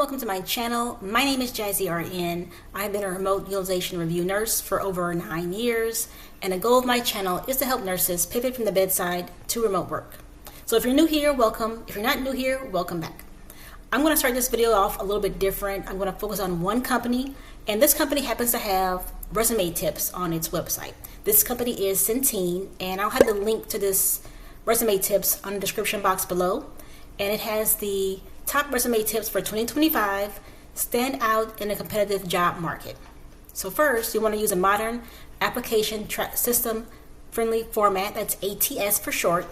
welcome to my channel. My name is Jazzy RN. I've been a remote utilization review nurse for over 9 years, and the goal of my channel is to help nurses pivot from the bedside to remote work. So if you're new here, welcome. If you're not new here, welcome back. I'm going to start this video off a little bit different. I'm going to focus on one company, and this company happens to have resume tips on its website. This company is Centene, and I'll have the link to this resume tips on the description box below. And it has the top resume tips for 2025 stand out in a competitive job market. So first, you want to use a modern application system friendly format, that's ATS for short.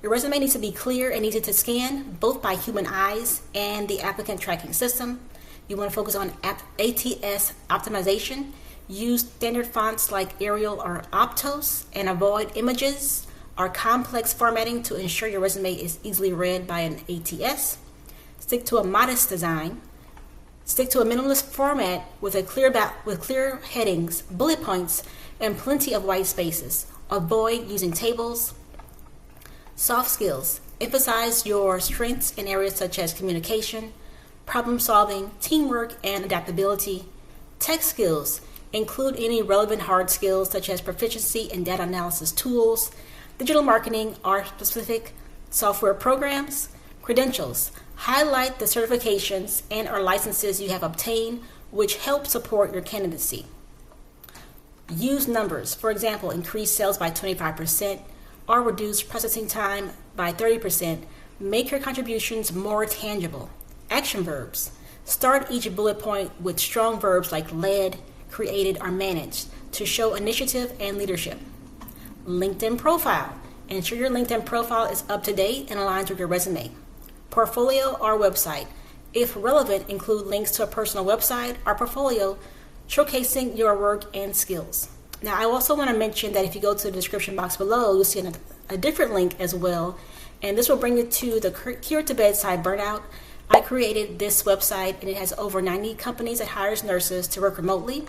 Your resume needs to be clear and easy to scan, both by human eyes and the applicant tracking system. You want to focus on ATS optimization. Use standard fonts like Arial or Optos, and avoid images or complex formatting to ensure your resume is easily read by an ATS. Stick to a modest design. Stick to a minimalist format with clear headings, bullet points, and plenty of white spaces. Avoid using tables. Soft skills. Emphasize your strengths in areas such as communication, problem solving, teamwork, and adaptability. Tech skills. Include any relevant hard skills such as proficiency in data analysis tools, digital marketing, or specific software programs. Credentials. Highlight the certifications and or licenses you have obtained which help support your candidacy. Use numbers. For example, increase sales by 25% or reduce processing time by 30%. Make your contributions more tangible. Action verbs. Start each bullet point with strong verbs like led, created, or managed to show initiative and leadership. LinkedIn profile. Ensure your LinkedIn profile is up to date and aligns with your resume. Portfolio or website. If relevant, include links to a personal website or portfolio showcasing your work and skills. Now, I also want to mention that if you go to the description box below, you'll see a different link as well, and this will bring you to the Cure to Bedside Burnout. I created this website, and it has over 90 companies that hires nurses to work remotely.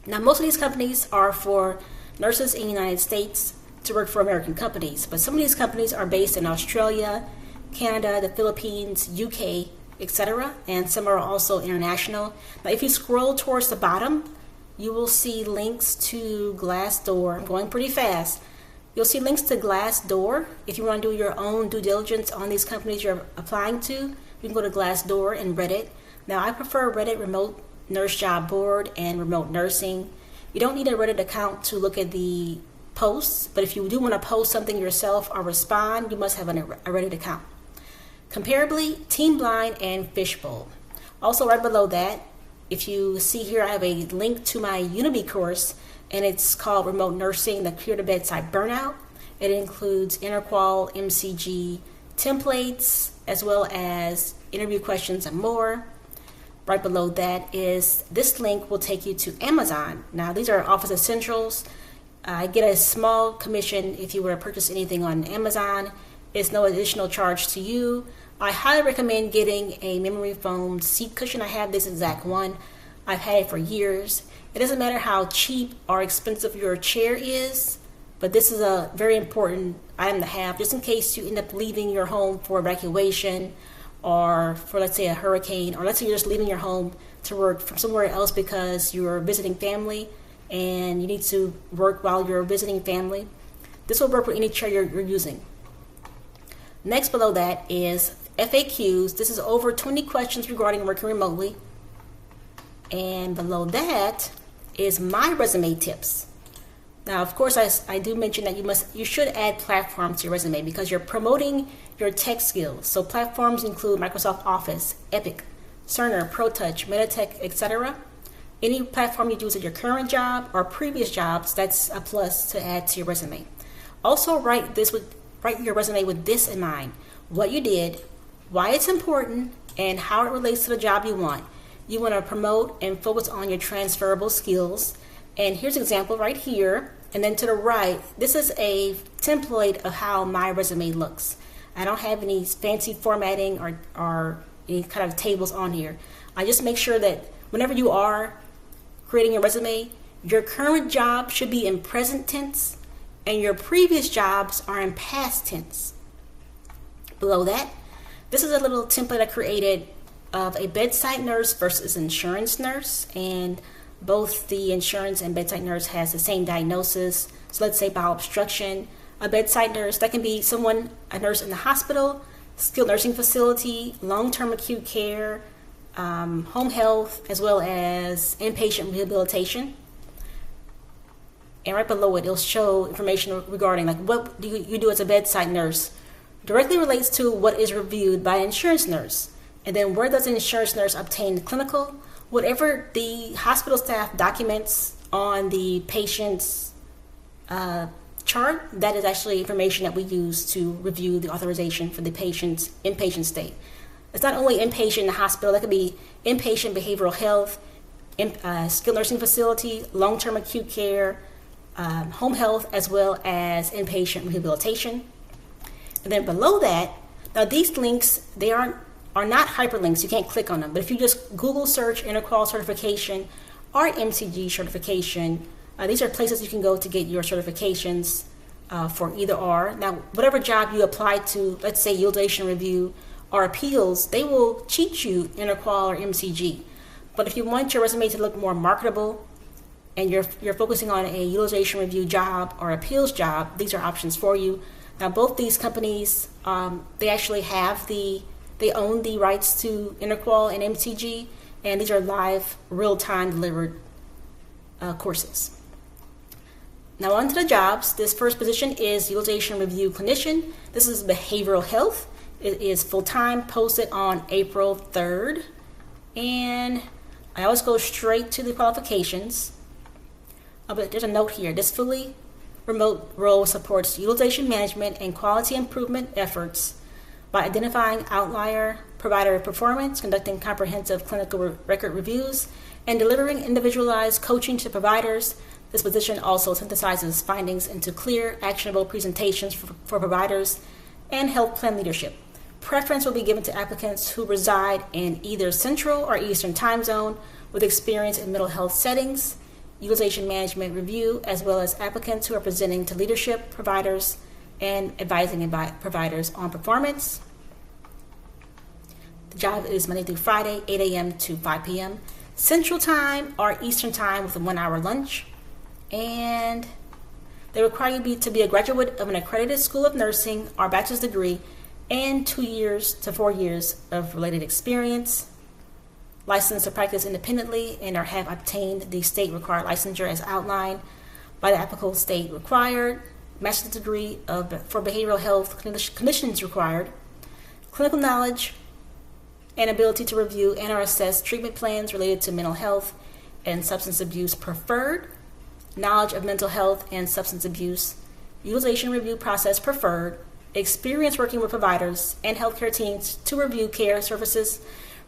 Now, most of these companies are for nurses in the United States to work for American companies, but some of these companies are based in Australia, Canada, the Philippines, UK, etc., and some are also international. Now, if you scroll towards the bottom, you will see links to Glassdoor. I'm going pretty fast. You'll see links to Glassdoor. If you want to do your own due diligence on these companies you're applying to, you can go to Glassdoor and Reddit. Now, I prefer Reddit Remote Nurse Job Board and Remote Nursing. You don't need a Reddit account to look at the posts, but if you do want to post something yourself or respond, you must have a Reddit account. Comparably, TeamBlind and Fishbowl. Also, right below that, if you see here, I have a link to my Udemy course, and it's called Remote Nursing, the Cure to Bedside Burnout. It includes Interqual, MCG, templates, as well as interview questions and more. Right below that is this link will take you to Amazon. Now, these are Office Essentials. I get a small commission if you were to purchase anything on Amazon. It's no additional charge to you. I highly recommend getting a memory foam seat cushion. I have this exact one. I've had it for years. It doesn't matter how cheap or expensive your chair is, but this is a very important item to have just in case you end up leaving your home for evacuation or for, let's say, a hurricane, or let's say you're just leaving your home to work from somewhere else because you're visiting family and you need to work while you're visiting family. This will work with any chair you're using. Next below that is FAQs. This is over 20 questions regarding working remotely. And below that is my resume tips. Now, of course, I do mention that you should add platforms to your resume because you're promoting your tech skills. So platforms include Microsoft Office, Epic, Cerner, Protouch, Meditech, etc. Any platform you use at your current job or previous jobs, that's a plus to add to your resume. Also, write your resume with this in mind: what you did, why it's important, and how it relates to the job you want. You want to promote and focus on your transferable skills. And here's an example right here. And then to the right, this is a template of how my resume looks. I don't have any fancy formatting or any kind of tables on here. I just make sure that whenever you are creating your resume, your current job should be in present tense and your previous jobs are in past tense. Below that, this is a little template I created of a bedside nurse versus insurance nurse, and both the insurance and bedside nurse has the same diagnosis. So let's say bowel obstruction. A bedside nurse, that can be a nurse in the hospital, skilled nursing facility, long-term acute care, home health, as well as inpatient rehabilitation. And right below it, it'll show information regarding like what do you do as a bedside nurse directly relates to what is reviewed by an insurance nurse. And then where does an insurance nurse obtain the clinical? Whatever the hospital staff documents on the patient's chart, that is actually information that we use to review the authorization for the patient's inpatient stay. It's not only inpatient in the hospital, that could be inpatient behavioral health, skilled nursing facility, long-term acute care, home health, as well as inpatient rehabilitation. And then below that, now these links, they are not hyperlinks. You can't click on them. But if you just Google search interqual certification or MCG certification, these are places you can go to get your certifications for either or. Now, whatever job you apply to, let's say utilization review or appeals, they will cheat you interqual or MCG. But if you want your resume to look more marketable and you're focusing on a utilization review job or appeals job, these are options for you. Now, both these companies, they actually they own the rights to interqual and MCG, and these are live, real-time delivered courses. Now on to the jobs. This first position is utilization review clinician. This is behavioral health. It is full-time, posted on April 3rd. And I always go straight to the qualifications. But there's a note here. This fully remote role supports utilization management and quality improvement efforts by identifying outlier provider performance, conducting comprehensive clinical record reviews, and delivering individualized coaching to providers. This position also synthesizes findings into clear, actionable presentations for providers and health plan leadership. Preference will be given to applicants who reside in either Central or Eastern time zone with experience in mental health settings, utilization management review, as well as applicants who are presenting to leadership, providers, and advising providers on performance. The job is Monday through Friday, 8 a.m. to 5 p.m. Central Time or Eastern Time with a 1-hour lunch. And they require you to be a graduate of an accredited school of nursing or bachelor's degree and 2 years to 4 years of related experience, licensed to practice independently, and or have obtained the state required licensure as outlined by the applicable state required, master's degree for behavioral health conditions required, clinical knowledge and ability to review and or assess treatment plans related to mental health and substance abuse preferred, knowledge of mental health and substance abuse, utilization review process preferred, experience working with providers and healthcare teams to review care services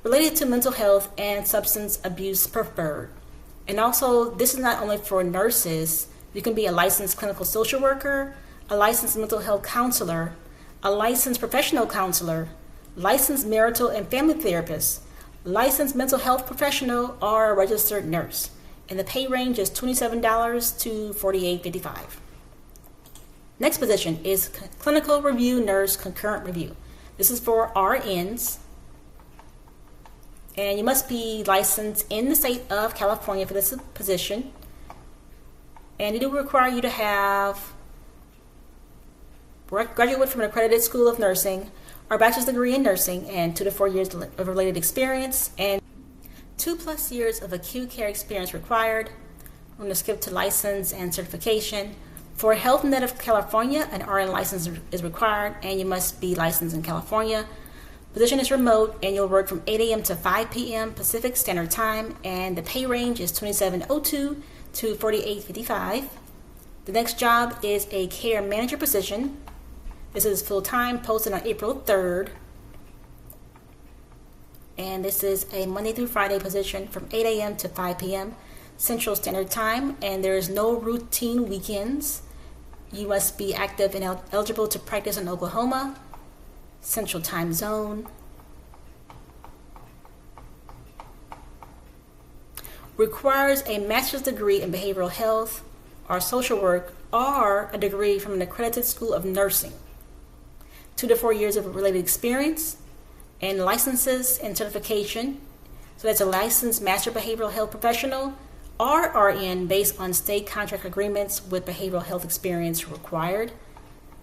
related to mental health and substance abuse preferred. And also, this is not only for nurses. You can be a licensed clinical social worker, a licensed mental health counselor, a licensed professional counselor, licensed marital and family therapist, licensed mental health professional, or a registered nurse. And the pay range is $27 to $48.55. Next position is clinical review nurse concurrent review. This is for RNs. And you must be licensed in the state of California for this position. And it will require you to have graduate from an accredited school of nursing or bachelor's degree in nursing and 2 to 4 years of related experience and 2+ years of acute care experience required. I'm going to skip to license and certification. For Health Net of California, an RN license is required, and you must be licensed in California. Position is remote, and you'll work from 8 a.m. to 5 p.m. Pacific Standard Time, and the pay range is $27.02 to $48.55. The next job is a care manager position. This is full-time, posted on April 3rd. And this is a Monday through Friday position from 8 a.m. to 5 p.m. Central Standard Time, and there is no routine weekends. You must be active and eligible to practice in Oklahoma, Central Time Zone. Requires a master's degree in behavioral health or social work or a degree from an accredited school of nursing. 2 to 4 years of related experience And licenses and certification. So that's a licensed master behavioral health professional or RN based on state contract agreements with behavioral health experience required.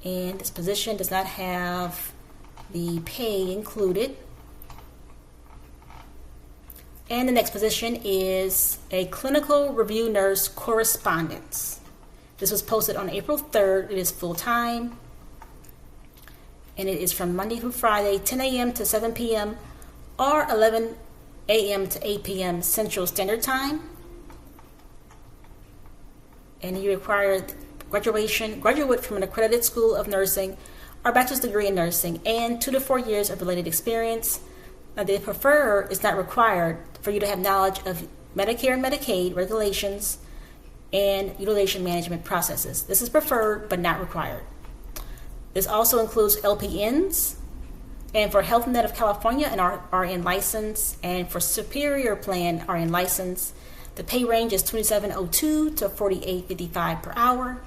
And this position does not have the pay included. And the next position is a clinical review nurse correspondence. This was posted on April 3rd. It is full-time. And it is from Monday through Friday, 10 a.m. to 7 p.m. or 11 a.m. to 8 p.m. Central Standard Time. And you require graduate from an accredited school of nursing or bachelor's degree in nursing and 2 to 4 years of related experience. Now, they prefer, it's not required, for you to have knowledge of Medicare and Medicaid regulations and utilization management processes. This is preferred but not required. This also includes LPNs, and for Health Net of California, an RN license, and for Superior Plan RN license. The pay range is $27.02 to $48.55 per hour.